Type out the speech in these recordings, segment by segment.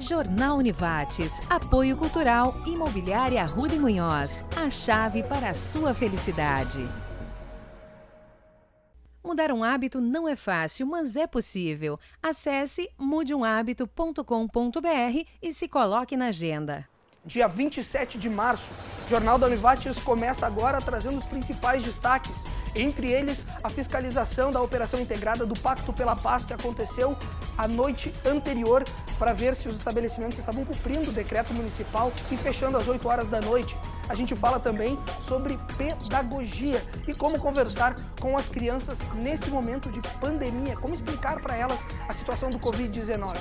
Jornal Univates, apoio cultural, Imobiliária Arruda e Munhoz, a chave para a sua felicidade. Mudar um hábito não é fácil, mas é possível. Acesse mudeumhabito.com.br e se coloque na agenda. Dia 27 de março, o Jornal da Univates começa agora trazendo os principais destaques. Entre eles, a fiscalização da operação integrada do Pacto pela Paz, que aconteceu a noite anterior, para ver se os estabelecimentos estavam cumprindo o decreto municipal e fechando às 8 horas da noite. A gente fala também sobre pedagogia e como conversar com as crianças nesse momento de pandemia, como explicar para elas a situação do Covid-19.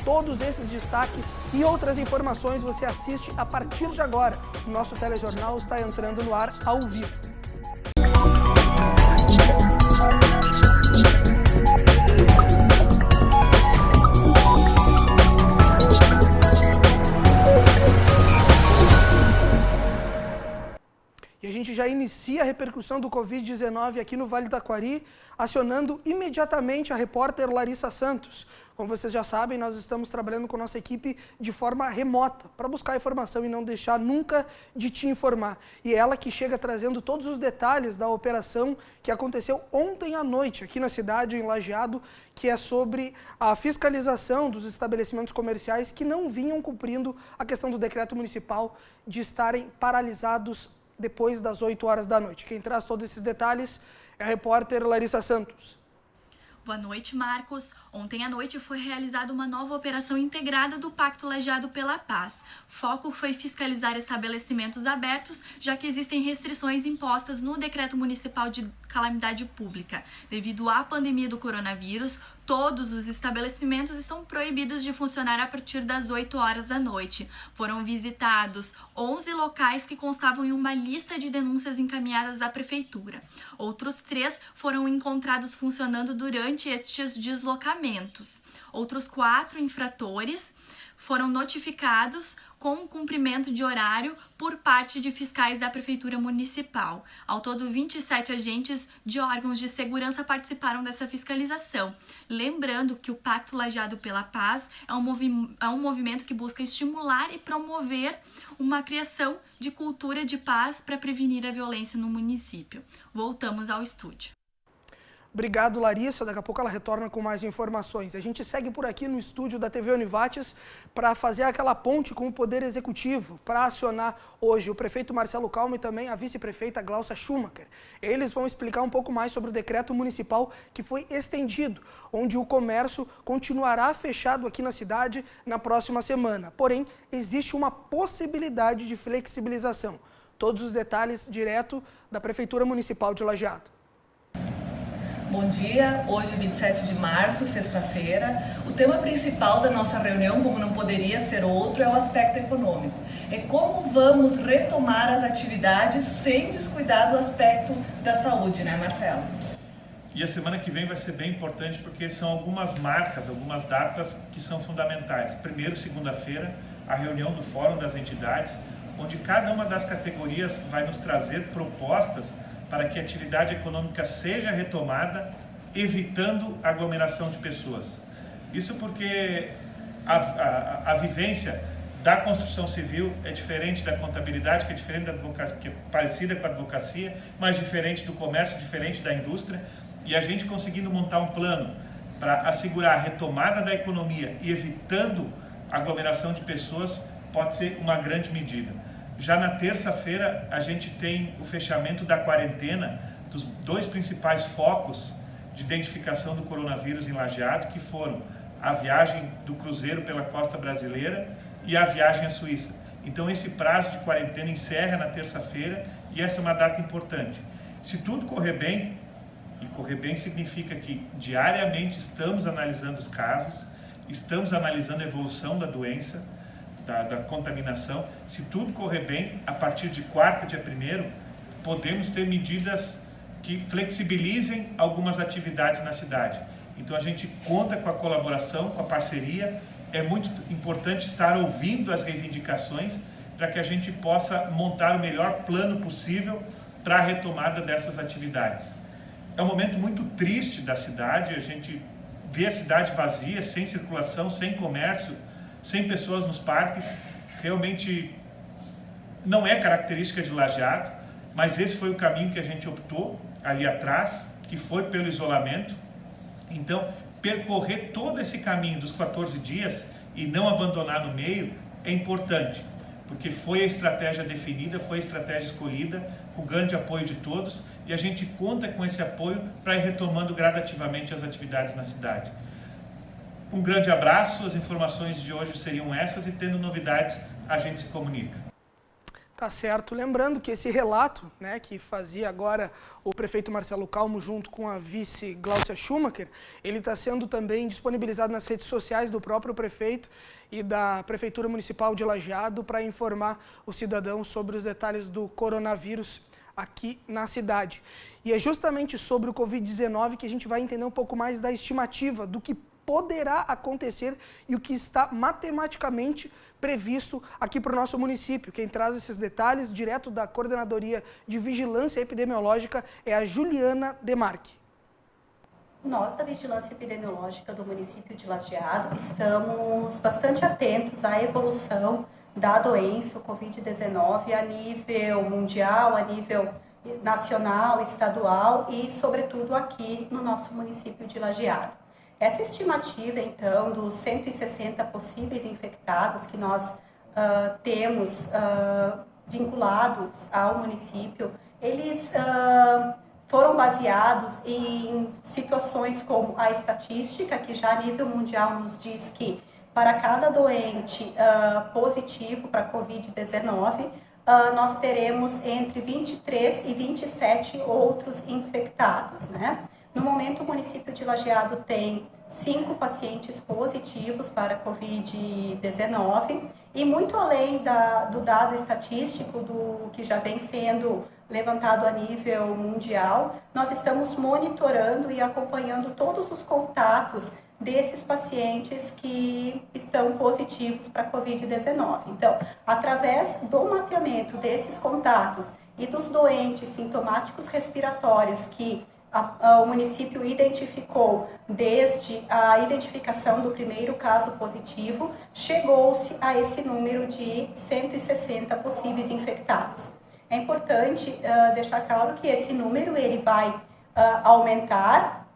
Todos esses destaques e outras informações você assiste a partir de agora. O nosso telejornal está entrando no ar ao vivo. E a gente já inicia a repercussão do Covid-19 aqui no Vale do Taquari, acionando imediatamente a repórter Larissa Santos. Como vocês já sabem, nós estamos trabalhando com a nossa equipe de forma remota, para buscar informação e não deixar nunca de te informar. E ela que chega trazendo todos os detalhes da operação que aconteceu ontem à noite aqui na cidade, em Lajeado, que é sobre a fiscalização dos estabelecimentos comerciais que não vinham cumprindo a questão do decreto municipal de estarem paralisados depois das 8 horas da noite. Quem traz todos esses detalhes é a repórter Larissa Santos. Boa noite, Marcos. Ontem à noite foi realizada uma nova operação integrada do Pacto Lajeado pela Paz. Foco foi fiscalizar estabelecimentos abertos, já que existem restrições impostas no Decreto Municipal de Calamidade Pública. Devido à pandemia do coronavírus, todos os estabelecimentos estão proibidos de funcionar a partir das 8 horas da noite. Foram visitados 11 locais que constavam em uma lista de denúncias encaminhadas à Prefeitura. Outros 3 foram encontrados funcionando durante estes deslocamentos. Outros 4 infratores foram notificados com cumprimento de horário por parte de fiscais da Prefeitura Municipal. Ao todo, 27 agentes de órgãos de segurança participaram dessa fiscalização. Lembrando que o Pacto Lajeado pela Paz é um movimento que busca estimular e promover uma criação de cultura de paz para prevenir a violência no município. Voltamos ao estúdio. Obrigado, Larissa. Daqui a pouco ela retorna com mais informações. A gente segue por aqui no estúdio da TV Univates para fazer aquela ponte com o Poder Executivo, para acionar hoje o prefeito Marcelo Calmo e também a vice-prefeita Glaucia Schumacher. Eles vão explicar um pouco mais sobre o decreto municipal que foi estendido, onde o comércio continuará fechado aqui na cidade na próxima semana. Porém, existe uma possibilidade de flexibilização. Todos os detalhes direto da Prefeitura Municipal de Lajeado. Bom dia, hoje 27 de março, sexta-feira. O tema principal da nossa reunião, como não poderia ser outro, é o aspecto econômico. É como vamos retomar as atividades sem descuidar do aspecto da saúde, né, Marcelo? E a semana que vem vai ser bem importante porque são algumas marcas, algumas datas que são fundamentais. Primeiro, segunda-feira, a reunião do Fórum das Entidades, onde cada uma das categorias vai nos trazer propostas para que a atividade econômica seja retomada, evitando aglomeração de pessoas. Isso porque a vivência da construção civil é diferente da contabilidade, que é diferente da advocacia, que é parecida com a advocacia, mas diferente do comércio, diferente da indústria, e a gente conseguindo montar um plano para assegurar a retomada da economia e evitando aglomeração de pessoas pode ser uma grande medida. Já na terça-feira, a gente tem o fechamento da quarentena dos 2 principais focos de identificação do coronavírus em Lajeado, que foram a viagem do cruzeiro pela costa brasileira e a viagem à Suíça. Então, esse prazo de quarentena encerra na terça-feira e essa é uma data importante. Se tudo correr bem, e correr bem significa que diariamente estamos analisando os casos, estamos analisando a evolução da doença, da contaminação. Se tudo correr bem, a partir de quarta, dia 1º, podemos ter medidas que flexibilizem algumas atividades na cidade. Então a gente conta com a colaboração, com a parceria. É muito importante estar ouvindo as reivindicações para que a gente possa montar o melhor plano possível para a retomada dessas atividades. É um momento muito triste da cidade, a gente vê a cidade vazia, sem circulação, sem comércio, 100 pessoas nos parques, realmente não é característica de Lajeado, mas esse foi o caminho que a gente optou ali atrás, que foi pelo isolamento. Então, percorrer todo esse caminho dos 14 dias e não abandonar no meio é importante, porque foi a estratégia definida, foi a estratégia escolhida, com grande apoio de todos, e a gente conta com esse apoio para ir retomando gradativamente as atividades na cidade. Um grande abraço, as informações de hoje seriam essas, e tendo novidades a gente se comunica. Tá certo. Lembrando que esse relato, né, que fazia agora o prefeito Marcelo Calmo junto com a vice Gláucia Schumacher, ele está sendo também disponibilizado nas redes sociais do próprio prefeito e da Prefeitura Municipal de Lajeado para informar os cidadãos sobre os detalhes do coronavírus aqui na cidade. E é justamente sobre o Covid-19 que a gente vai entender um pouco mais da estimativa do que poderá acontecer e o que está matematicamente previsto aqui para o nosso município. Quem traz esses detalhes direto da Coordenadoria de Vigilância Epidemiológica é a Juliana Demarque. Nós, da Vigilância Epidemiológica do município de Lajeado, estamos bastante atentos à evolução da doença, o Covid-19, a nível mundial, a nível nacional, estadual e, sobretudo, aqui no nosso município de Lajeado. Essa estimativa, então, dos 160 possíveis infectados que nós temos vinculados ao município, eles foram baseados em situações como a estatística, que já a nível mundial nos diz que para cada doente positivo para a Covid-19, nós teremos entre 23 e 27 outros infectados, né? No momento, o município de Lajeado tem 5 pacientes positivos para a Covid-19 e muito além do dado estatístico do que já vem sendo levantado a nível mundial, nós estamos monitorando e acompanhando todos os contatos desses pacientes que estão positivos para a Covid-19. Então, através do mapeamento desses contatos e dos doentes sintomáticos respiratórios que o município identificou desde a identificação do primeiro caso positivo, chegou-se a esse número de 160 possíveis infectados. É importante deixar claro que esse número ele vai aumentar,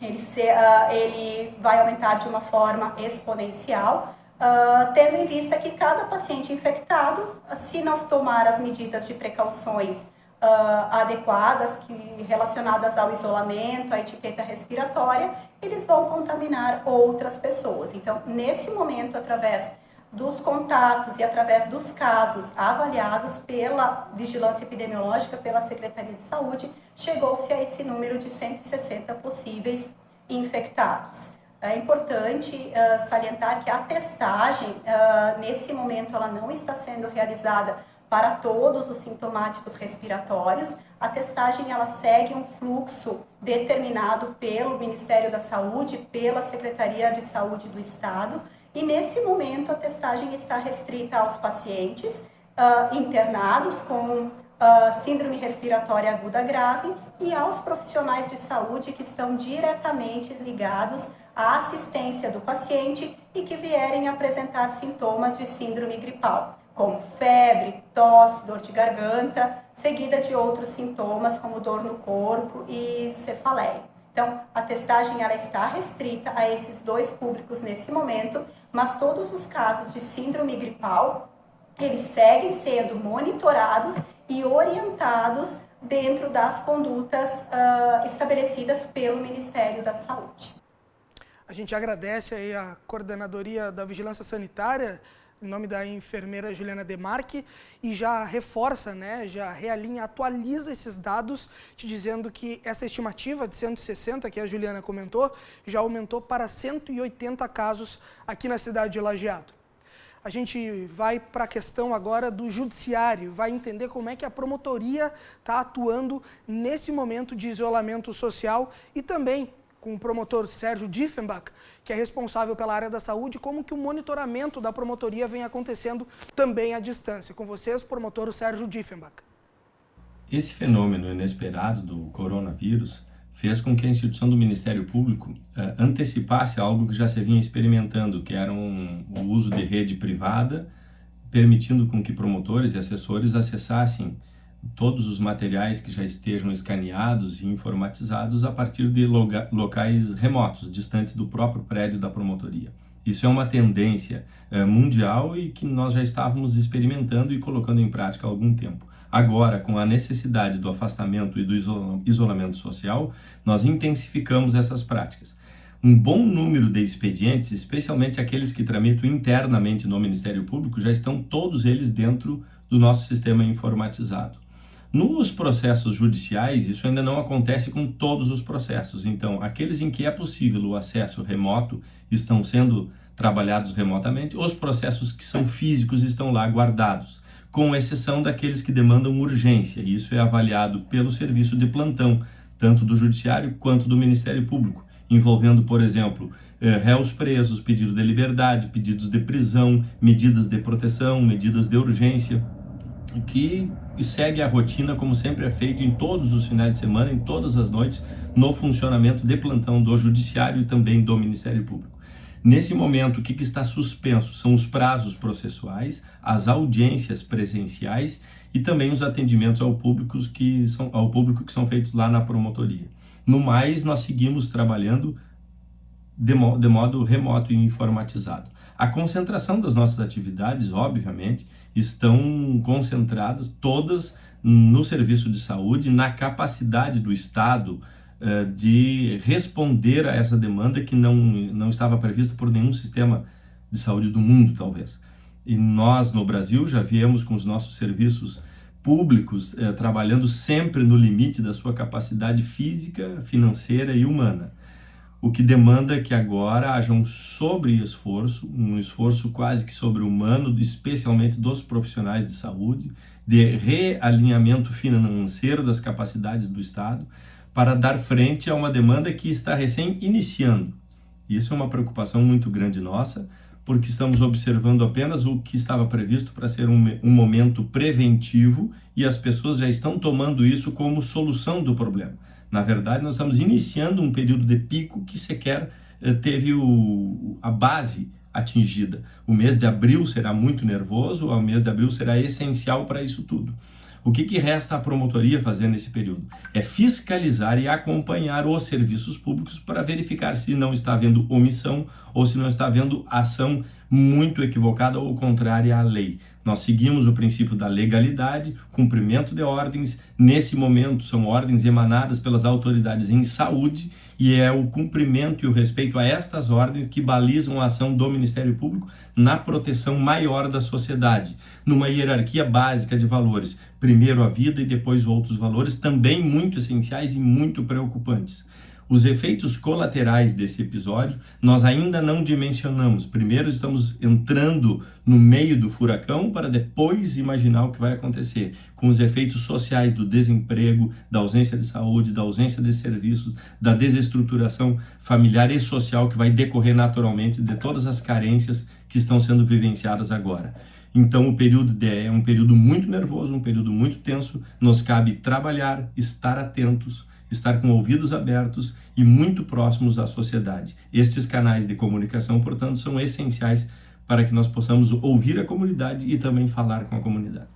ele vai aumentar de uma forma exponencial, tendo em vista que cada paciente infectado, se não tomar as medidas de precauções adequadas, relacionadas ao isolamento, à etiqueta respiratória, eles vão contaminar outras pessoas. Então, nesse momento, através dos contatos e através dos casos avaliados pela Vigilância Epidemiológica, pela Secretaria de Saúde, chegou-se a esse número de 160 possíveis infectados. É importante salientar que a testagem, nesse momento, ela não está sendo realizada para todos os sintomáticos respiratórios. A testagem ela segue um fluxo determinado pelo Ministério da Saúde, pela Secretaria de Saúde do Estado, e nesse momento a testagem está restrita aos pacientes internados com síndrome respiratória aguda grave e aos profissionais de saúde que estão diretamente ligados à assistência do paciente e que vierem apresentar sintomas de síndrome gripal, como febre, tosse, dor de garganta, seguida de outros sintomas como dor no corpo e cefaleia. Então, a testagem ela está restrita a esses dois públicos nesse momento, mas todos os casos de síndrome gripal, eles seguem sendo monitorados e orientados dentro das condutas estabelecidas pelo Ministério da Saúde. A gente agradece aí a Coordenadoria da Vigilância Sanitária, em nome da enfermeira Juliana Demarque, e já reforça, né, já realinha, atualiza esses dados, te dizendo que essa estimativa de 160, que a Juliana comentou, já aumentou para 180 casos aqui na cidade de Lajeado. A gente vai para a questão agora do judiciário, vai entender como é que a promotoria está atuando nesse momento de isolamento social e também com o promotor Sérgio Diefenbach, que é responsável pela área da saúde, como que o monitoramento da promotoria vem acontecendo também à distância. Com vocês, promotor Sérgio Diefenbach. Esse fenômeno inesperado do coronavírus fez com que a instituição do Ministério Público antecipasse algo que já se vinha experimentando, que era o uso de rede privada, permitindo com que promotores e assessores acessassem todos os materiais que já estejam escaneados e informatizados a partir de locais remotos, distantes do próprio prédio da promotoria. Isso é uma tendência mundial e que nós já estávamos experimentando e colocando em prática há algum tempo. Agora, com a necessidade do afastamento e do isolamento social, nós intensificamos essas práticas. Um bom número de expedientes, especialmente aqueles que tramitam internamente no Ministério Público, já estão todos eles dentro do nosso sistema informatizado. Nos processos judiciais, isso ainda não acontece com todos os processos. Então, aqueles em que é possível o acesso remoto estão sendo trabalhados remotamente. Os processos que são físicos estão lá guardados, com exceção daqueles que demandam urgência. Isso é avaliado pelo serviço de plantão, tanto do Judiciário quanto do Ministério Público, envolvendo, por exemplo, réus presos, pedidos de liberdade, pedidos de prisão, medidas de proteção, medidas de urgência, que segue a rotina como sempre é feito em todos os finais de semana, em todas as noites, no funcionamento de plantão do Judiciário e também do Ministério Público. Nesse momento, o que está suspenso são os prazos processuais, as audiências presenciais e também os atendimentos ao público que são feitos lá na promotoria. No mais, nós seguimos trabalhando de modo remoto e informatizado. A concentração das nossas atividades, obviamente, estão concentradas todas no serviço de saúde, na capacidade do Estado de responder a essa demanda que não estava prevista por nenhum sistema de saúde do mundo, talvez. E nós, no Brasil, já viemos com os nossos serviços públicos trabalhando sempre no limite da sua capacidade física, financeira e humana. O que demanda que agora haja um sobre-esforço, um esforço quase que sobre-humano, especialmente dos profissionais de saúde, de realinhamento financeiro das capacidades do Estado, para dar frente a uma demanda que está recém-iniciando. Isso é uma preocupação muito grande nossa, porque estamos observando apenas o que estava previsto para ser um momento preventivo e as pessoas já estão tomando isso como solução do problema. Na verdade, nós estamos iniciando um período de pico que sequer teve a base atingida. O mês de abril será muito nervoso, o mês de abril será essencial para isso tudo. O que resta à promotoria fazer nesse período? É fiscalizar e acompanhar os serviços públicos para verificar se não está havendo omissão ou se não está havendo ação muito equivocada ou contrária à lei. Nós seguimos o princípio da legalidade, cumprimento de ordens. Nesse momento, são ordens emanadas pelas autoridades em saúde e é o cumprimento e o respeito a estas ordens que balizam a ação do Ministério Público na proteção maior da sociedade, numa hierarquia básica de valores. Primeiro a vida e depois outros valores, também muito essenciais e muito preocupantes. Os efeitos colaterais desse episódio nós ainda não dimensionamos. Primeiro estamos entrando no meio do furacão para depois imaginar o que vai acontecer com os efeitos sociais do desemprego, da ausência de saúde, da ausência de serviços, da desestruturação familiar e social que vai decorrer naturalmente de todas as carências que estão sendo vivenciadas agora. Então o período é um período muito nervoso, um período muito tenso. Nos cabe trabalhar, estar atentos, estar com ouvidos abertos e muito próximos à sociedade. Estes canais de comunicação, portanto, são essenciais para que nós possamos ouvir a comunidade e também falar com a comunidade.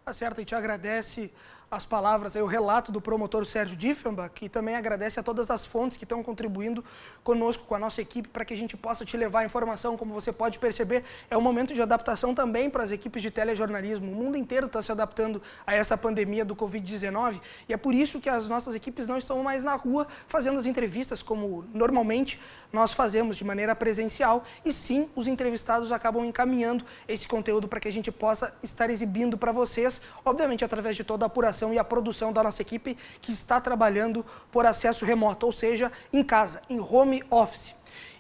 Tá certo, a gente agradece as palavras, o relato do promotor Sérgio Diefenbach, que também agradece a todas as fontes que estão contribuindo conosco, com a nossa equipe, para que a gente possa te levar a informação. Como você pode perceber, é um momento de adaptação também para as equipes de telejornalismo. O mundo inteiro está se adaptando a essa pandemia do Covid-19 e é por isso que as nossas equipes não estão mais na rua fazendo as entrevistas como normalmente nós fazemos de maneira presencial, e sim, os entrevistados acabam encaminhando esse conteúdo para que a gente possa estar exibindo para vocês, obviamente através de toda a apuração e a produção da nossa equipe que está trabalhando por acesso remoto, ou seja, em casa, em home office.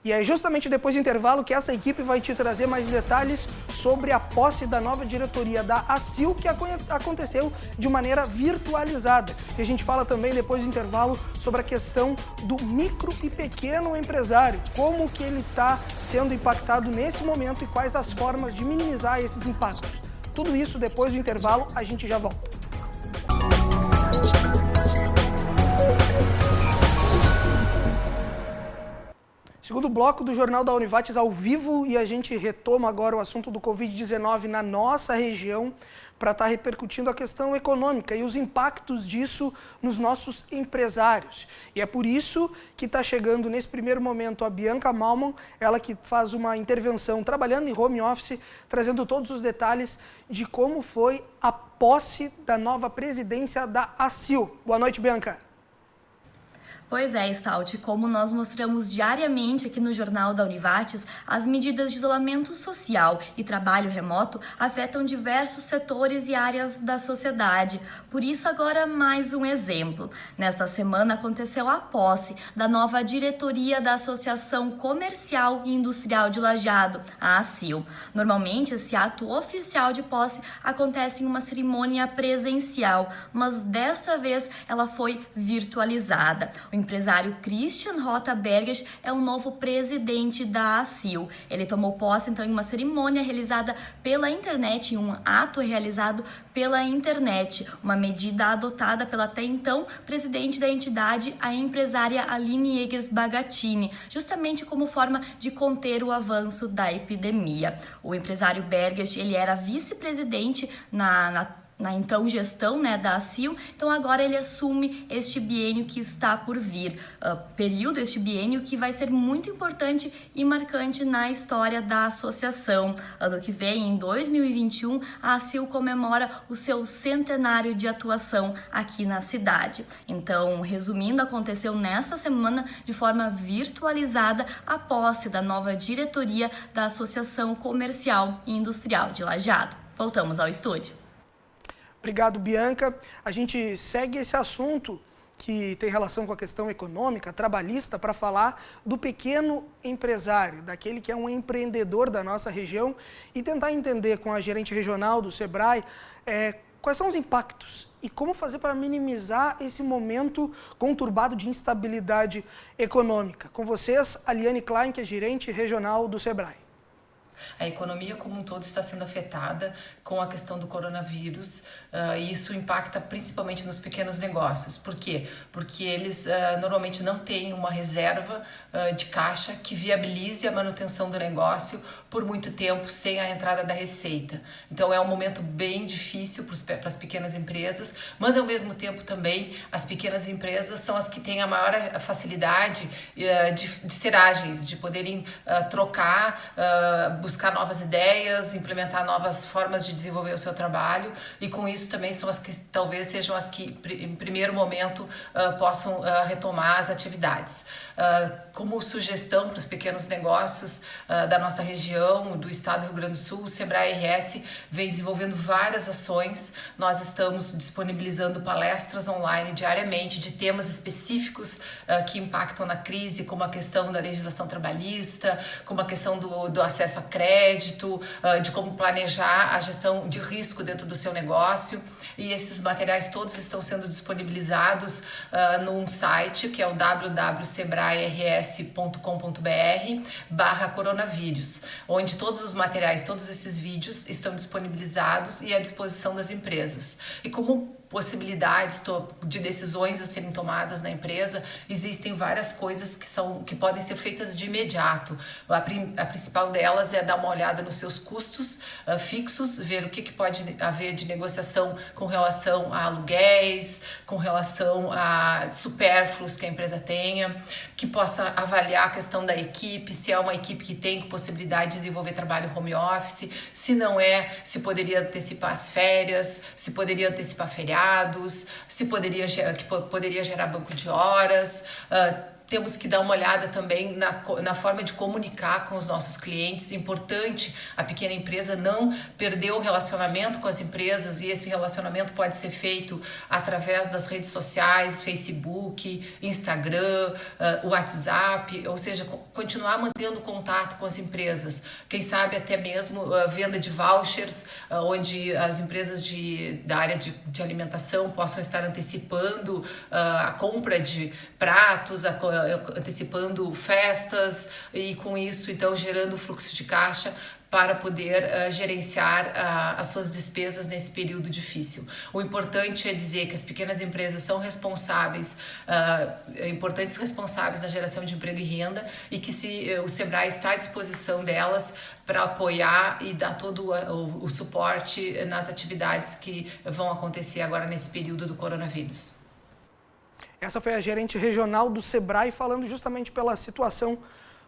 E é justamente depois do intervalo que essa equipe vai te trazer mais detalhes sobre a posse da nova diretoria da ACIL, que aconteceu de maneira virtualizada. E a gente fala também depois do intervalo sobre a questão do micro e pequeno empresário, como que ele está sendo impactado nesse momento e quais as formas de minimizar esses impactos. Tudo isso depois do intervalo, a gente já volta. Segundo bloco do Jornal da Univates ao vivo, e a gente retoma agora o assunto do Covid-19 na nossa região para estar repercutindo a questão econômica e os impactos disso nos nossos empresários. E é por isso que está chegando nesse primeiro momento a Bianca Malman, ela que faz uma intervenção trabalhando em home office, trazendo todos os detalhes de como foi a posse da nova presidência da ACIL. Boa noite, Bianca. Pois é, Stout, como nós mostramos diariamente aqui no Jornal da Univates, as medidas de isolamento social e trabalho remoto afetam diversos setores e áreas da sociedade. Por isso, agora mais um exemplo. Nesta semana aconteceu a posse da nova diretoria da Associação Comercial e Industrial de Lajeado, a ACIL. Normalmente, esse ato oficial de posse acontece em uma cerimônia presencial, mas desta vez ela foi virtualizada. O empresário Christian Rota Berges é o novo presidente da ACIL. Ele tomou posse, então, em uma cerimônia realizada pela internet, em um ato realizado pela internet, uma medida adotada pela até então presidente da entidade, a empresária Aline Eggers Bagatini, justamente como forma de conter o avanço da epidemia. O empresário Berges, ele era vice-presidente na então gestão, né, da ACIL, então agora ele assume este biênio que está por vir, este biênio que vai ser muito importante e marcante na história da associação. Ano que vem, em 2021, a ACIL comemora o seu centenário de atuação aqui na cidade. Então, resumindo, aconteceu nessa semana, de forma virtualizada, a posse da nova diretoria da Associação Comercial e Industrial de Lajeado. Voltamos ao estúdio. Obrigado, Bianca. A gente segue esse assunto que tem relação com a questão econômica, trabalhista, para falar do pequeno empresário, daquele que é um empreendedor da nossa região e tentar entender com a gerente regional do Sebrae quais são os impactos e como fazer para minimizar esse momento conturbado de instabilidade econômica. Com vocês, a Liane Klein, que é gerente regional do Sebrae. A economia como um todo está sendo afetada com a questão do coronavírus e isso impacta principalmente nos pequenos negócios. Por quê? Porque eles normalmente não têm uma reserva de caixa que viabilize a manutenção do negócio por muito tempo sem a entrada da receita. Então é um momento bem difícil para as pequenas empresas, mas ao mesmo tempo também as pequenas empresas são as que têm a maior facilidade de ser ágeis, de poderem trocar, buscar novas ideias, implementar novas formas de desenvolver o seu trabalho e com isso também são as que talvez sejam as que em primeiro momento possam retomar as atividades. Como sugestão para os pequenos negócios da nossa região, do estado do Rio Grande do Sul, o Sebrae RS vem desenvolvendo várias ações. Nós estamos disponibilizando palestras online diariamente de temas específicos que impactam na crise, como a questão da legislação trabalhista, como a questão do acesso a crédito, de como planejar a gestão de risco dentro do seu negócio. E esses materiais todos estão sendo disponibilizados num site que é o www.sebrae-rs.com.br/coronavírus, onde todos os materiais, todos esses vídeos estão disponibilizados e à disposição das empresas. E como possibilidades de decisões a serem tomadas na empresa, existem várias coisas que podem ser feitas de imediato. A principal delas é dar uma olhada nos seus custos fixos, ver o que pode haver de negociação com relação a aluguéis, com relação a supérfluos que a empresa tenha, que possa avaliar a questão da equipe, se é uma equipe que tem possibilidade de desenvolver trabalho home office, se não é, se poderia antecipar as férias, se poderia antecipar feriados, se poderia gerar banco de horas. Temos que dar uma olhada também na forma de comunicar com os nossos clientes. Importante a pequena empresa não perder o relacionamento com as empresas, e esse relacionamento pode ser feito através das redes sociais, Facebook, Instagram, WhatsApp, ou seja, continuar mantendo contato com as empresas. Quem sabe até mesmo venda de vouchers, onde as empresas da área de alimentação possam estar antecipando a compra de pratos, antecipando festas e com isso então gerando fluxo de caixa para poder gerenciar as suas despesas nesse período difícil. O importante é dizer que as pequenas empresas são responsáveis, importantes responsáveis na geração de emprego e renda, e que o Sebrae está à disposição delas para apoiar e dar todo o suporte nas atividades que vão acontecer agora nesse período do coronavírus. Essa foi a gerente regional do Sebrae falando justamente pela situação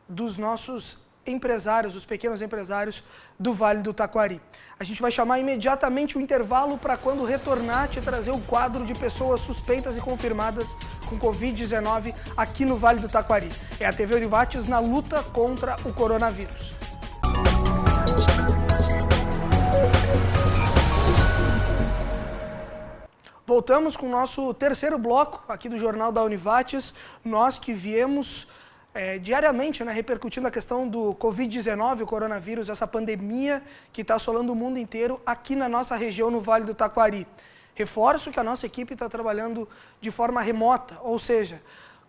dos nossos empresários, os pequenos empresários do Vale do Taquari. A gente vai chamar imediatamente o intervalo para, quando retornar, te trazer o quadro de pessoas suspeitas e confirmadas com Covid-19 aqui no Vale do Taquari. É a TV Univates na luta contra o coronavírus. Voltamos com o nosso terceiro bloco aqui do Jornal da Univates. Nós que viemos diariamente, repercutindo a questão do Covid-19, o coronavírus, essa pandemia que está assolando o mundo inteiro aqui na nossa região, no Vale do Taquari. Reforço que a nossa equipe está trabalhando de forma remota, ou seja,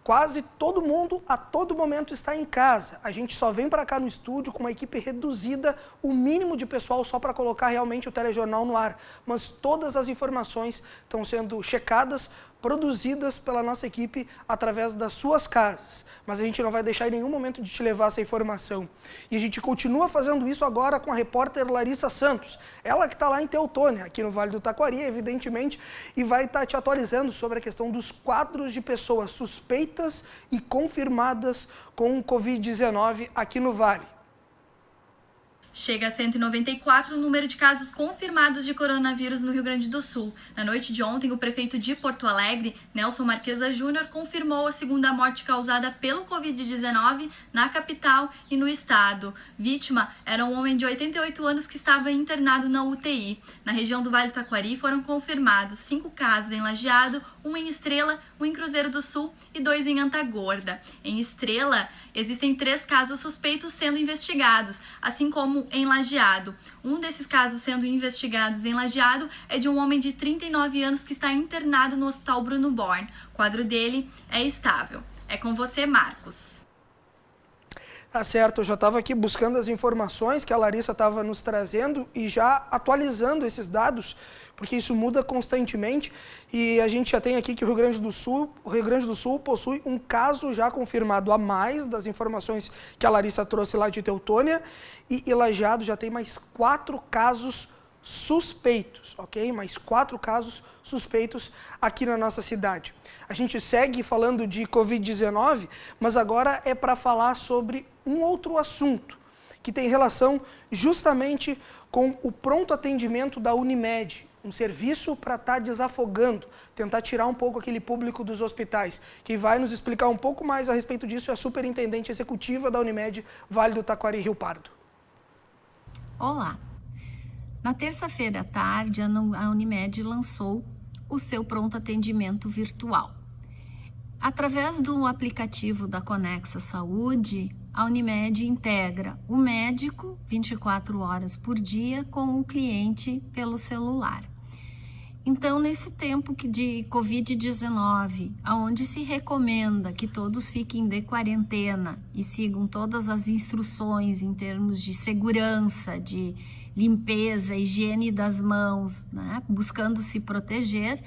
quase todo mundo a todo momento está em casa. A gente só vem para cá no estúdio com uma equipe reduzida, o mínimo de pessoal só para colocar realmente o telejornal no ar. Mas todas as informações estão sendo checadas, produzidas pela nossa equipe através das suas casas. Mas a gente não vai deixar em nenhum momento de te levar essa informação. E a gente continua fazendo isso agora com a repórter Larissa Santos. Ela que está lá em Teutônia, aqui no Vale do Taquari, evidentemente, e vai estar te atualizando sobre a questão dos quadros de pessoas suspeitas e confirmadas com o Covid-19 aqui no Vale. Chega a 194 o número de casos confirmados de coronavírus no Rio Grande do Sul. Na noite de ontem, o prefeito de Porto Alegre, Nelson Marquesa Júnior, confirmou a segunda morte causada pelo Covid-19 na capital e no estado. Vítima era um homem de 88 anos que estava internado na UTI. Na região do Vale do Taquari foram confirmados 5 casos em Lajeado, 1 em Estrela, 1 em Cruzeiro do Sul e 2 em Antagorda. Em Estrela, existem 3 casos suspeitos sendo investigados, assim como em Lajeado. Um desses casos sendo investigados em Lajeado é de um homem de 39 anos que está internado no Hospital Bruno Born. O quadro dele é estável. É com você, Marcos. Tá certo, eu já estava aqui buscando as informações que a Larissa estava nos trazendo e já atualizando esses dados, porque isso muda constantemente, e a gente já tem aqui que o Rio Grande do Sul possui um caso já confirmado a mais das informações que a Larissa trouxe lá de Teutônia, e Lajeado já tem mais 4 casos suspeitos, ok? Mais 4 casos suspeitos aqui na nossa cidade. A gente segue falando de Covid-19, mas agora é para falar sobre um outro assunto, que tem relação justamente com o pronto atendimento da Unimed, um serviço para estar desafogando, tentar tirar um pouco aquele público dos hospitais. Quem vai nos explicar um pouco mais a respeito disso é a superintendente executiva da Unimed, Vale do Taquari, Rio Pardo. Olá! Na terça-feira à tarde, a Unimed lançou o seu pronto atendimento virtual. Através do aplicativo da Conexa Saúde, a Unimed integra o médico 24 horas por dia com o cliente pelo celular. Então, nesse tempo de Covid-19, onde se recomenda que todos fiquem de quarentena e sigam todas as instruções em termos de segurança, de limpeza, higiene das mãos, buscando se proteger,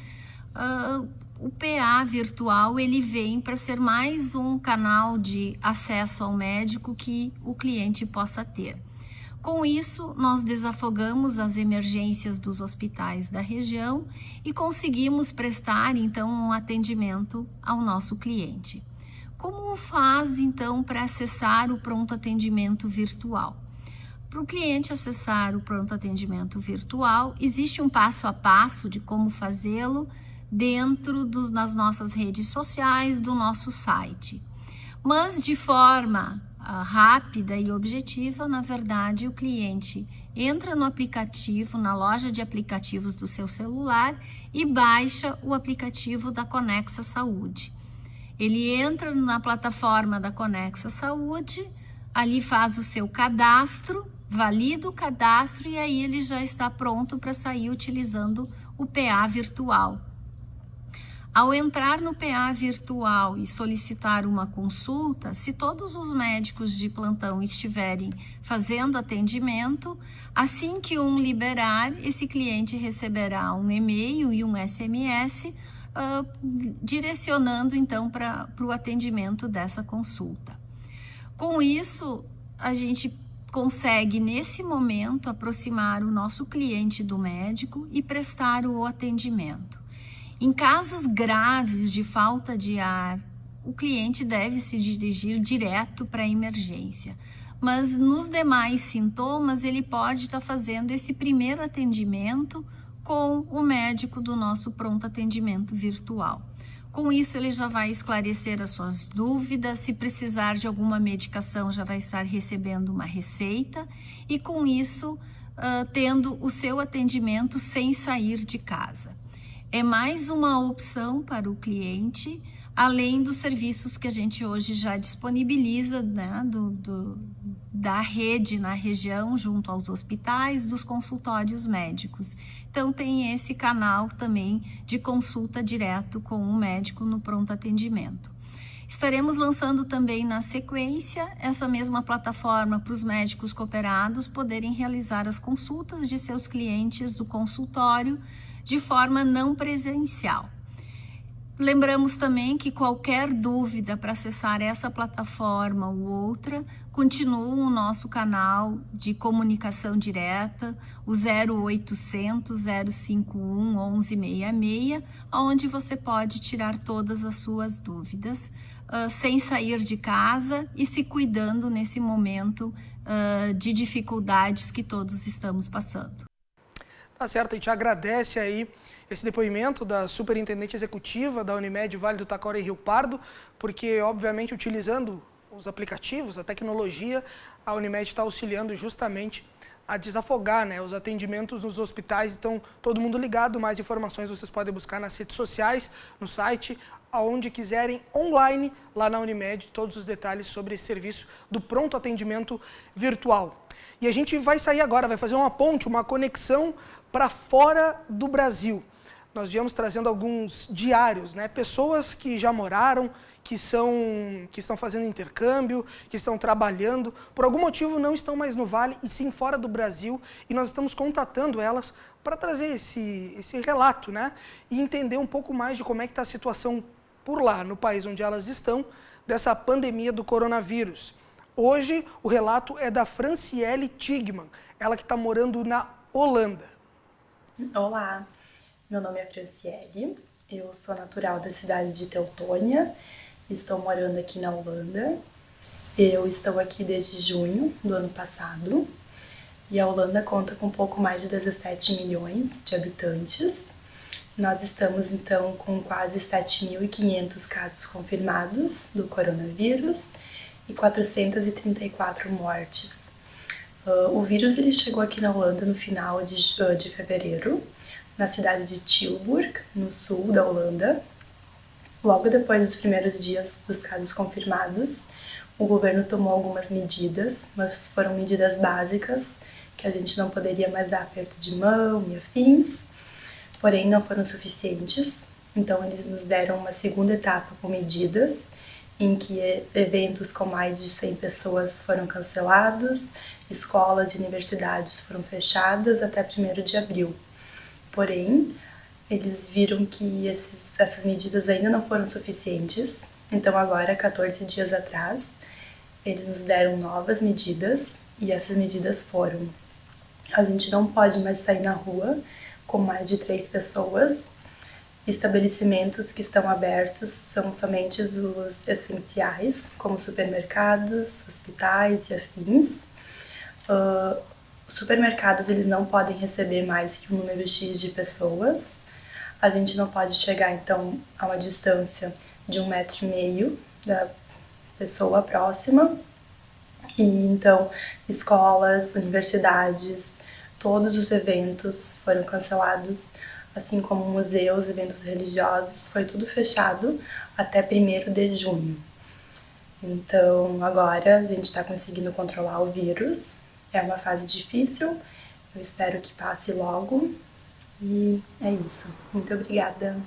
o PA virtual ele vem para ser mais um canal de acesso ao médico que o cliente possa ter. Com isso, nós desafogamos as emergências dos hospitais da região e conseguimos prestar, então, um atendimento ao nosso cliente. Como faz, então, para acessar o pronto atendimento virtual? Para o cliente acessar o pronto atendimento virtual, existe um passo a passo de como fazê-lo dentro das nossas redes sociais, do nosso site. Mas de forma rápida e objetiva, na verdade, o cliente entra no aplicativo, na loja de aplicativos do seu celular e baixa o aplicativo da Conexa Saúde. Ele entra na plataforma da Conexa Saúde, ali faz o seu cadastro, valida o cadastro e aí ele já está pronto para sair utilizando o PA virtual. Ao entrar no PA virtual e solicitar uma consulta, se todos os médicos de plantão estiverem fazendo atendimento, assim que um liberar, esse cliente receberá um e-mail e um SMS direcionando então para o atendimento dessa consulta. Com isso, a gente consegue nesse momento aproximar o nosso cliente do médico e prestar o atendimento. Em casos graves de falta de ar, o cliente deve se dirigir direto para a emergência. Mas nos demais sintomas, ele pode estar fazendo esse primeiro atendimento com o médico do nosso pronto atendimento virtual. Com isso, ele já vai esclarecer as suas dúvidas, se precisar de alguma medicação, já vai estar recebendo uma receita e com isso, tendo o seu atendimento sem sair de casa. É mais uma opção para o cliente, além dos serviços que a gente hoje já disponibiliza, né, da rede na região, junto aos hospitais, dos consultórios médicos. Então, tem esse canal também de consulta direto com o médico no pronto atendimento. Estaremos lançando também na sequência essa mesma plataforma para os médicos cooperados poderem realizar as consultas de seus clientes do consultório de forma não presencial. Lembramos também que qualquer dúvida para acessar essa plataforma ou outra, continua o nosso canal de comunicação direta, o 0800 051 1166, onde você pode tirar todas as suas dúvidas, sem sair de casa e se cuidando nesse momento de dificuldades que todos estamos passando. Tá certo, a gente agradece aí esse depoimento da superintendente executiva da Unimed Vale do Taquara e Rio Pardo, porque, obviamente, utilizando os aplicativos, a tecnologia, a Unimed está auxiliando justamente a desafogar, né, os atendimentos nos hospitais. Então, todo mundo ligado, mais informações vocês podem buscar nas redes sociais, no site, aonde quiserem, online, lá na Unimed, todos os detalhes sobre esse serviço do pronto atendimento virtual. E a gente vai sair agora, vai fazer uma ponte, uma conexão para fora do Brasil. Nós viemos trazendo alguns diários, né? Pessoas que já moraram, que estão fazendo intercâmbio, que estão trabalhando, por algum motivo não estão mais no Vale e sim fora do Brasil, e nós estamos contatando elas para trazer esse relato, né? E entender um pouco mais de como é que está a situação por lá, no país onde elas estão, dessa pandemia do coronavírus. Hoje, o relato é da Franciele Tigman, ela que está morando na Holanda. Olá, meu nome é Franciele, eu sou natural da cidade de Teutônia, estou morando aqui na Holanda. Eu estou aqui desde junho do ano passado e a Holanda conta com um pouco mais de 17 milhões de habitantes. Nós estamos, então, com quase 7.500 casos confirmados do coronavírus e 434 mortes. O vírus ele chegou aqui na Holanda no final de fevereiro, na cidade de Tilburg, no sul da Holanda. Logo depois dos primeiros dias dos casos confirmados, o governo tomou algumas medidas, mas foram medidas básicas, que a gente não poderia mais dar aperto de mão e afins, porém não foram suficientes. Então eles nos deram uma segunda etapa com medidas, em que eventos com mais de 100 pessoas foram cancelados, escolas e universidades foram fechadas até 1º de abril. Porém, eles viram que essas medidas ainda não foram suficientes, então agora, 14 dias atrás, eles nos deram novas medidas, e essas medidas foram: a gente não pode mais sair na rua com mais de 3 pessoas, estabelecimentos que estão abertos são somente os essenciais, como supermercados, hospitais e afins. Os supermercados eles não podem receber mais que um número X de pessoas. A gente não pode chegar, então, a uma distância de 1,5 metro da pessoa próxima. E, então, escolas, universidades, todos os eventos foram cancelados, assim como museus, eventos religiosos, foi tudo fechado até 1º de junho. Então, agora a gente está conseguindo controlar o vírus. É uma fase difícil, eu espero que passe logo. E é isso. Muito obrigada.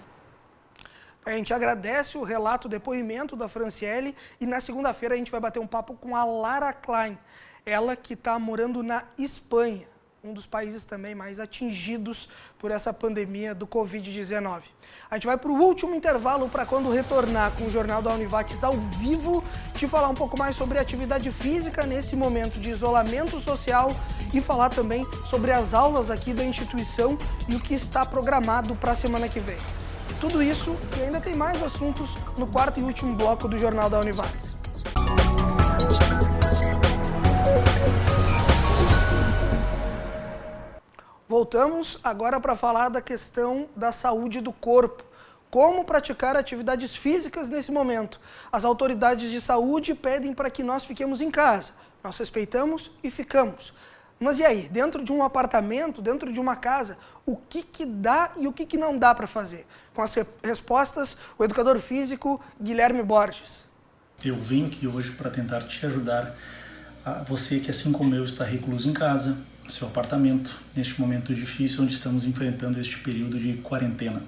A gente agradece o relato, o depoimento da Franciele e na segunda-feira a gente vai bater um papo com a Lara Klein, ela que está morando na Espanha, um dos países também mais atingidos por essa pandemia do Covid-19. A gente vai para o último intervalo para quando retornar com o Jornal da Univates ao vivo, te falar um pouco mais sobre atividade física nesse momento de isolamento social e falar também sobre as aulas aqui da instituição e o que está programado para a semana que vem. Tudo isso e ainda tem mais assuntos no quarto e último bloco do Jornal da Univates. Voltamos agora para falar da questão da saúde do corpo. Como praticar atividades físicas nesse momento? As autoridades de saúde pedem para que nós fiquemos em casa. Nós respeitamos e ficamos. Mas e aí, dentro de um apartamento, dentro de uma casa, o que dá e o que não dá para fazer? Com as respostas, o educador físico Guilherme Borges. Eu venho aqui hoje para tentar te ajudar, a você que assim como eu está recluso em casa, seu apartamento, neste momento difícil onde estamos enfrentando este período de quarentena.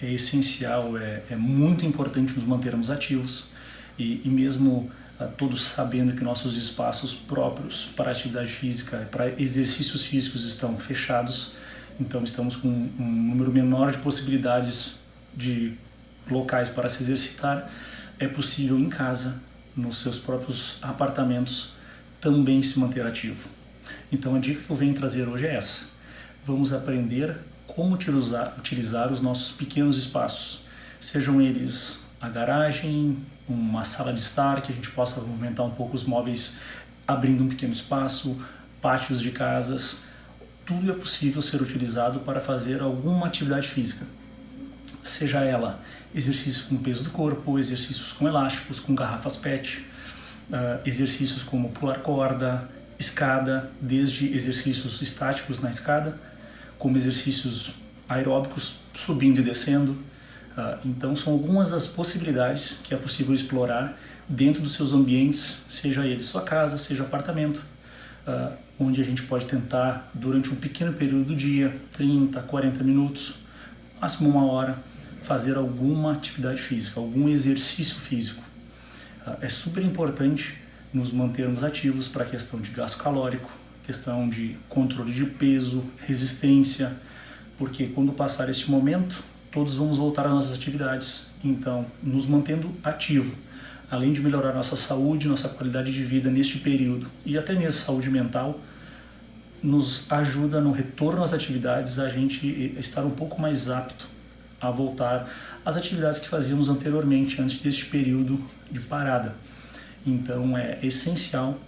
É essencial, é muito importante nos mantermos ativos e mesmo todos sabendo que nossos espaços próprios para atividade física, para exercícios físicos estão fechados, então estamos com um número menor de possibilidades de locais para se exercitar, é possível em casa, nos seus próprios apartamentos, também se manter ativo. Então a dica que eu venho trazer hoje é essa. Vamos aprender como utilizar os nossos pequenos espaços, sejam eles a garagem, uma sala de estar, que a gente possa movimentar um pouco os móveis abrindo um pequeno espaço, pátios de casas. Tudo é possível ser utilizado para fazer alguma atividade física, seja ela exercícios com peso do corpo, exercícios com elásticos, com garrafas PET, exercícios como pular corda, escada, desde exercícios estáticos na escada, como exercícios aeróbicos, subindo e descendo. Então são algumas das possibilidades que é possível explorar dentro dos seus ambientes, seja ele sua casa, seja apartamento, onde a gente pode tentar, durante um pequeno período do dia, 30, 40 minutos, máximo 1 hora, fazer alguma atividade física, algum exercício físico. É super importante nos mantermos ativos para a questão de gasto calórico, questão de controle de peso, resistência, porque quando passar este momento, todos vamos voltar às nossas atividades. Então, nos mantendo ativo, além de melhorar nossa saúde, nossa qualidade de vida neste período e até mesmo saúde mental, nos ajuda no retorno às atividades a gente estar um pouco mais apto a voltar às atividades que fazíamos anteriormente, antes deste período de parada. Então é essencial,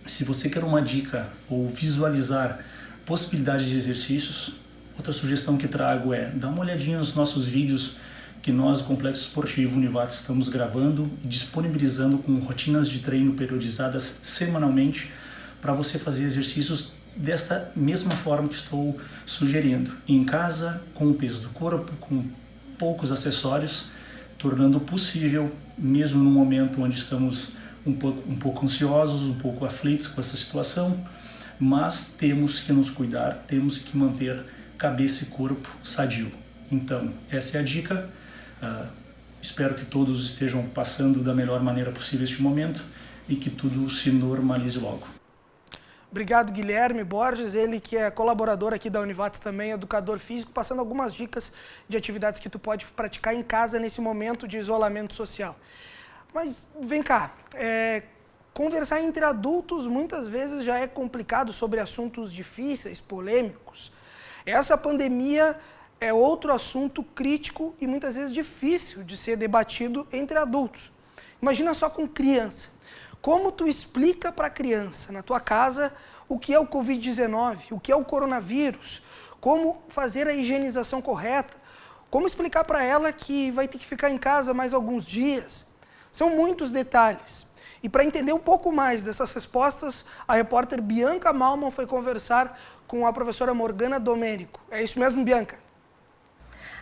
se você quer uma dica ou visualizar possibilidades de exercícios, outra sugestão que trago é dar uma olhadinha nos nossos vídeos que nós, o Complexo Esportivo Univates, estamos gravando e disponibilizando com rotinas de treino periodizadas semanalmente para você fazer exercícios desta mesma forma que estou sugerindo, em casa, com o peso do corpo, com poucos acessórios, tornando possível, mesmo no momento onde estamos um pouco ansiosos, um pouco aflitos com essa situação, mas temos que nos cuidar, temos que manter cabeça e corpo sadio. Então, essa é a dica. Espero que todos estejam passando da melhor maneira possível este momento e que tudo se normalize logo. Obrigado, Guilherme Borges, ele que é colaborador aqui da Univates também, educador físico, passando algumas dicas de atividades que tu pode praticar em casa nesse momento de isolamento social. Mas vem cá, conversar entre adultos muitas vezes já é complicado sobre assuntos difíceis, polêmicos. Essa pandemia é outro assunto crítico e muitas vezes difícil de ser debatido entre adultos. Imagina só com criança. Como tu explica para a criança, na tua casa, o que é o Covid-19, o que é o coronavírus, como fazer a higienização correta, como explicar para ela que vai ter que ficar em casa mais alguns dias. São muitos detalhes. E para entender um pouco mais dessas respostas, a repórter Bianca Malman foi conversar com a professora Morgana Domênico. É isso mesmo, Bianca?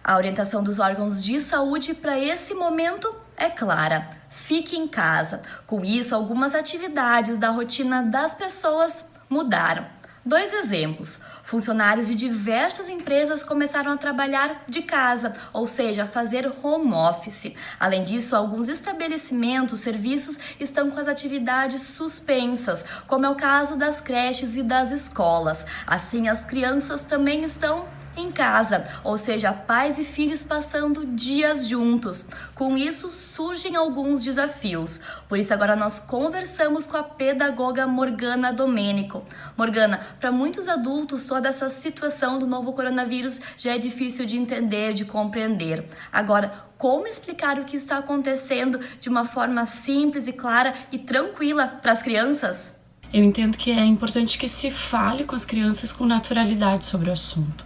A orientação dos órgãos de saúde para esse momento é clara. Fique em casa. Com isso, algumas atividades da rotina das pessoas mudaram. 2 exemplos. Funcionários de diversas empresas começaram a trabalhar de casa, ou seja, fazer home office. Além disso, alguns estabelecimentos, serviços estão com as atividades suspensas, como é o caso das creches e das escolas. Assim, as crianças também estão em casa, ou seja, pais e filhos passando dias juntos. Com isso, surgem alguns desafios. Por isso, agora nós conversamos com a pedagoga Morgana Domênico. Morgana, para muitos adultos, toda essa situação do novo coronavírus já é difícil de entender, de compreender. Agora, como explicar o que está acontecendo de uma forma simples e clara e tranquila para as crianças? Eu entendo que é importante que se fale com as crianças com naturalidade sobre o assunto.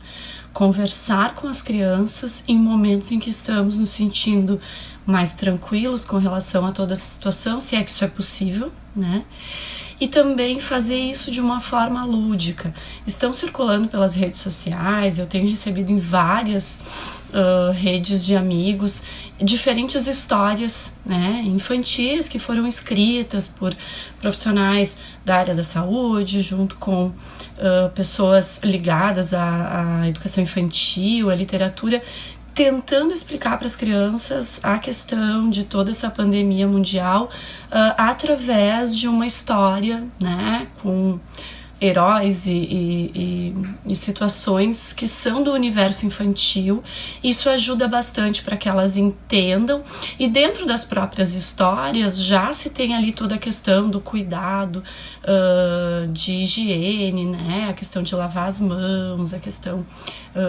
Conversar com as crianças em momentos em que estamos nos sentindo mais tranquilos com relação a toda essa situação, se é que isso é possível, né? E também fazer isso de uma forma lúdica. Estão circulando pelas redes sociais, eu tenho recebido em várias redes de amigos diferentes histórias, né, infantis que foram escritas por profissionais da área da saúde, junto com pessoas ligadas à educação infantil, à literatura, tentando explicar para as crianças a questão de toda essa pandemia mundial através de uma história, né, com heróis e situações que são do universo infantil. Isso ajuda bastante para que elas entendam, e dentro das próprias histórias já se tem ali toda a questão do cuidado de higiene, né? A questão de lavar as mãos, a questão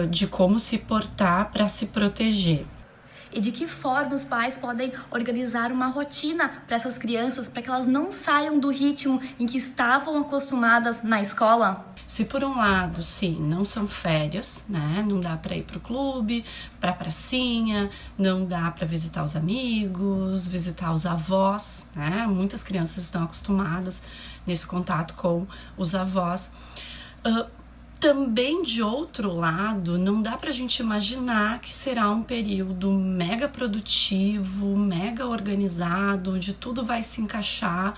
de como se portar para se proteger. E de que forma os pais podem organizar uma rotina para essas crianças, para que elas não saiam do ritmo em que estavam acostumadas na escola? Se por um lado, sim, não são férias, né? Não dá para ir para o clube, para a pracinha, não dá para visitar os amigos, visitar os avós, né? Muitas crianças estão acostumadas nesse contato com os avós. Também, de outro lado, não dá pra gente imaginar que será um período mega produtivo, mega organizado, onde tudo vai se encaixar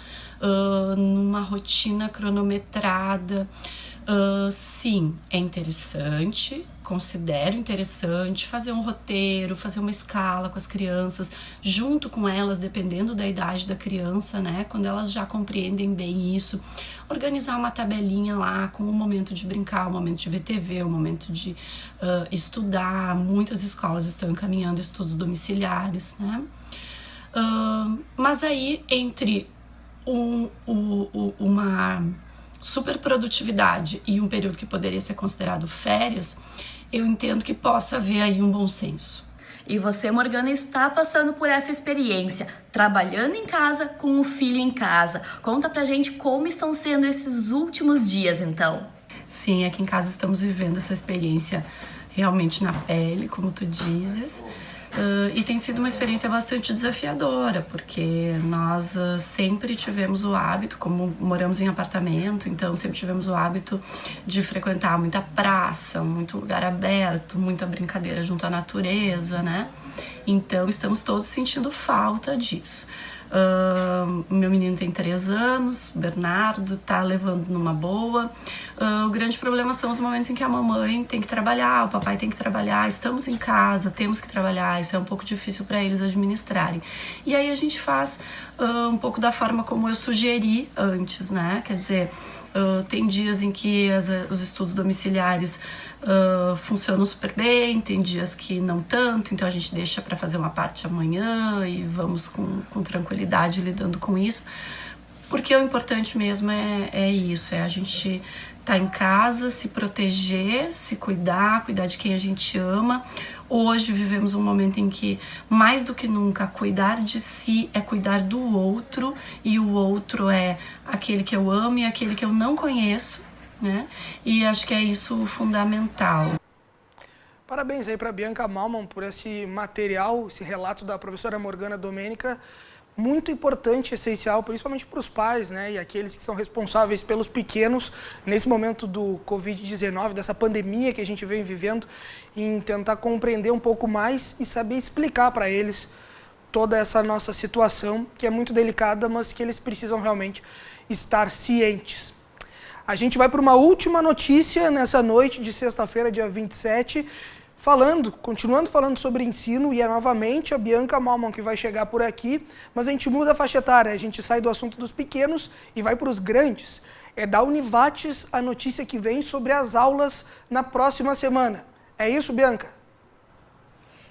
numa rotina cronometrada. Sim, é interessante, considero interessante fazer um roteiro, fazer uma escala com as crianças, junto com elas, dependendo da idade da criança, né? Quando elas já compreendem bem isso, organizar uma tabelinha lá com o momento de brincar, o momento de ver TV, o momento de estudar. Muitas escolas estão encaminhando estudos domiciliares, né? Mas aí, entre uma superprodutividade e um período que poderia ser considerado férias, eu entendo que possa haver aí um bom senso. E você, Morgana, está passando por essa experiência, trabalhando em casa com o filho em casa. Conta pra gente como estão sendo esses últimos dias, então. Sim, aqui em casa estamos vivendo essa experiência realmente na pele, como tu dizes. E tem sido uma experiência bastante desafiadora, porque nós sempre tivemos o hábito, como moramos em apartamento, então sempre tivemos o hábito de frequentar muita praça, muito lugar aberto, muita brincadeira junto à natureza, né? Então estamos todos sentindo falta disso. Meu menino tem 3 anos, o Bernardo tá levando numa boa. O grande problema são os momentos em que a mamãe tem que trabalhar, o papai tem que trabalhar, estamos em casa, temos que trabalhar, isso é um pouco difícil para eles administrarem. E aí a gente faz um pouco da forma como eu sugeri antes, né? Quer dizer, tem dias em que os estudos domiciliares funcionam super bem, tem dias que não tanto, então a gente deixa para fazer uma parte amanhã e vamos com tranquilidade lidando com isso, porque o importante mesmo é isso, é a gente estar em casa, se proteger, se cuidar de quem a gente ama. Hoje vivemos um momento em que, mais do que nunca, cuidar de si é cuidar do outro, e o outro é aquele que eu amo e aquele que eu não conheço, né? E acho que é isso fundamental. Parabéns aí para Bianca Malman por esse material, esse relato da professora Morgana Domênica, muito importante, essencial, principalmente para os pais, né, e aqueles que são responsáveis pelos pequenos nesse momento do Covid-19, dessa pandemia que a gente vem vivendo, em tentar compreender um pouco mais e saber explicar para eles toda essa nossa situação, que é muito delicada, mas que eles precisam realmente estar cientes. A gente vai para uma última notícia nessa noite de sexta-feira, dia 27, continuando falando sobre ensino, e é novamente a Bianca Malman que vai chegar por aqui, mas a gente muda a faixa etária, a gente sai do assunto dos pequenos e vai para os grandes. É da Univates a notícia que vem sobre as aulas na próxima semana. É isso, Bianca?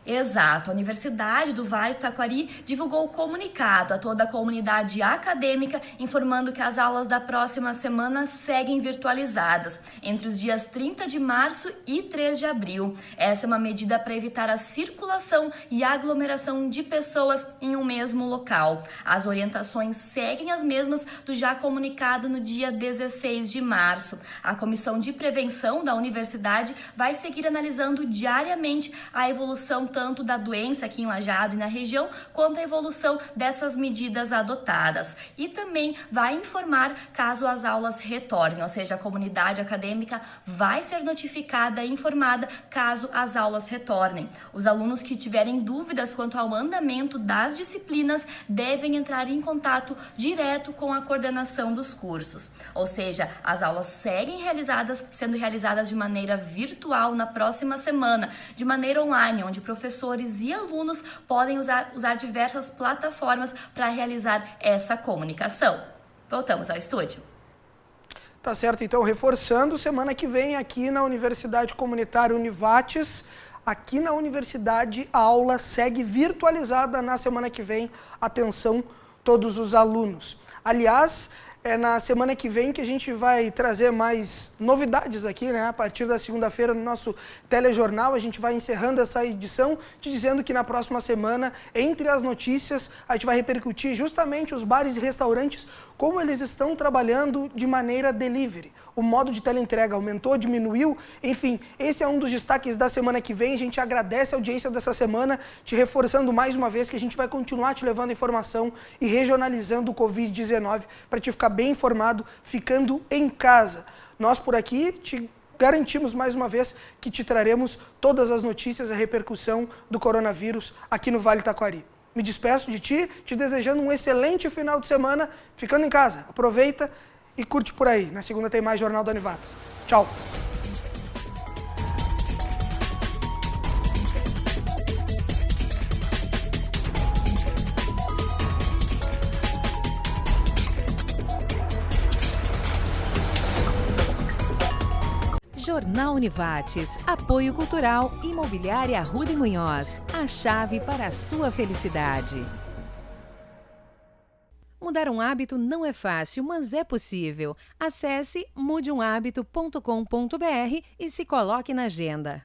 Exato. A Universidade do Vale do Taquari divulgou o comunicado a toda a comunidade acadêmica, informando que as aulas da próxima semana seguem virtualizadas, entre os dias 30 de março e 3 de abril. Essa é uma medida para evitar a circulação e aglomeração de pessoas em um mesmo local. As orientações seguem as mesmas do já comunicado no dia 16 de março. A Comissão de Prevenção da Universidade vai seguir analisando diariamente a evolução tanto da doença aqui em Lajeado e na região, quanto a evolução dessas medidas adotadas. E também vai informar caso as aulas retornem, ou seja, a comunidade acadêmica vai ser notificada e informada caso as aulas retornem. Os alunos que tiverem dúvidas quanto ao andamento das disciplinas devem entrar em contato direto com a coordenação dos cursos. Ou seja, as aulas seguem sendo realizadas de maneira virtual na próxima semana, de maneira online, onde professores e alunos podem usar diversas plataformas para realizar essa comunicação. Voltamos ao estúdio. Tá certo, então, reforçando, semana que vem aqui na Universidade Comunitária Univates, aqui na Universidade a aula segue virtualizada na semana que vem. Atenção, todos os alunos. Aliás, é na semana que vem que a gente vai trazer mais novidades aqui, né? A partir da segunda-feira no nosso telejornal, a gente vai encerrando essa edição, te dizendo que na próxima semana, entre as notícias, a gente vai repercutir justamente os bares e restaurantes, como eles estão trabalhando de maneira delivery. O modo de teleentrega aumentou, diminuiu, enfim, esse é um dos destaques da semana que vem. A gente agradece a audiência dessa semana, te reforçando mais uma vez que a gente vai continuar te levando informação e regionalizando o Covid-19 para te ficar bem informado, ficando em casa. Nós por aqui te garantimos mais uma vez que te traremos todas as notícias, a repercussão do coronavírus aqui no Vale do Taquari. Me despeço de ti, te desejando um excelente final de semana, ficando em casa. Aproveita e curte por aí. Na segunda tem mais Jornal da Univates. Tchau! Jornal Univates, apoio cultural, Imobiliária Arruda e Munhoz, a chave para a sua felicidade. Mudar um hábito não é fácil, mas é possível. Acesse mudeumhabito.com.br e se coloque na agenda.